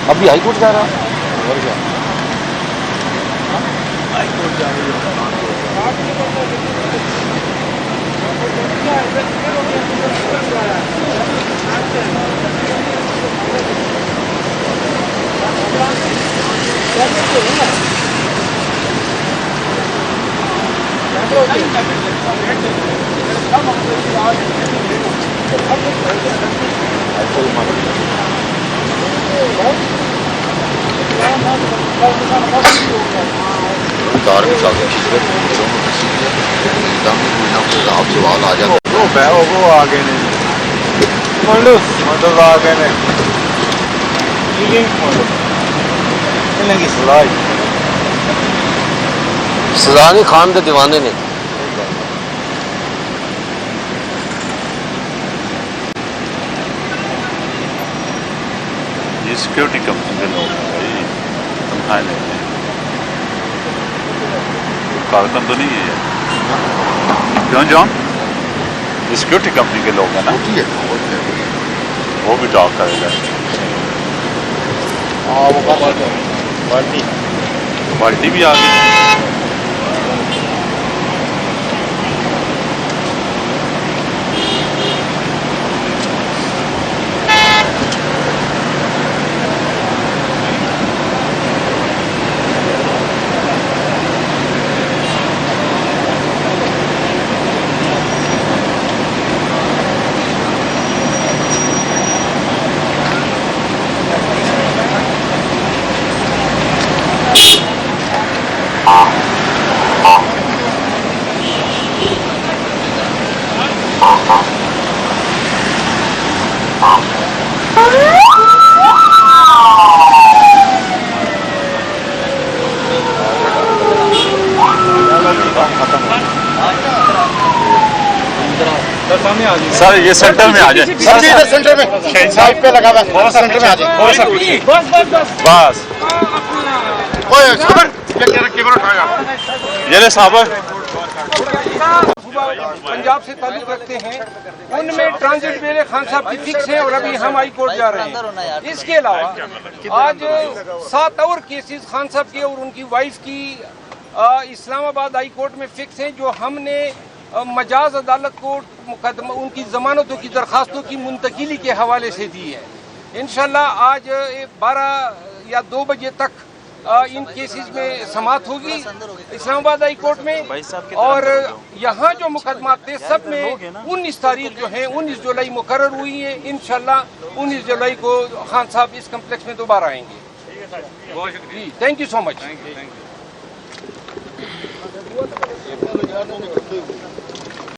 अभी high court जा रहा है और क्या हाई कोर्ट जा रही है। धार्मिक आप सवाल आ जाता वो आगे नहीं मतलब आगे नहीं सजा नहीं खान के दीवाने ने ये सिक्योरिटी कंपनी के लोग हैं भाई, तनख्वाह लेते हैं, कारकन तो नहीं है क्यों जॉन? ये सिक्योरिटी कंपनी के लोग हैं ना, वो भी टॉक करेगा। बाल्टी भी आ गई। सर ये सेंटर में आ जाए, सेंटर में साइड पे लगा हुआ सेंटर में आ जाए बस ये साहब पंजाब से ताल्लुक रखते हैं, उनमें ट्रांजिट मेरे खान साहब की फिक्स है और अभी हम हाई कोर्ट जा रहे हैं। इसके अलावा आज 7 और केसेस खान साहब के और उनकी वाइफ की इस्लामाबाद हाई कोर्ट में फिक्स हैं, जो हमने मजाज अदालत को मुकदमा उनकी जमानतों की दरखास्तों की मुंतकिली के हवाले से दी है। इंशाल्लाह आज 12 या 2 बजे तक इन केसेस में समाअत होगी इस्लामाबाद हाई कोर्ट में, और यहाँ जो मुकदमा थे सब में 19 तारीख जो है 19 जुलाई मुकर्रर हुई है। इंशाल्लाह 19 जुलाई को खान साहब इस कम्प्लेक्स में दोबारा आएंगे। बहुत शुक्रिया, थैंक यू सो मच।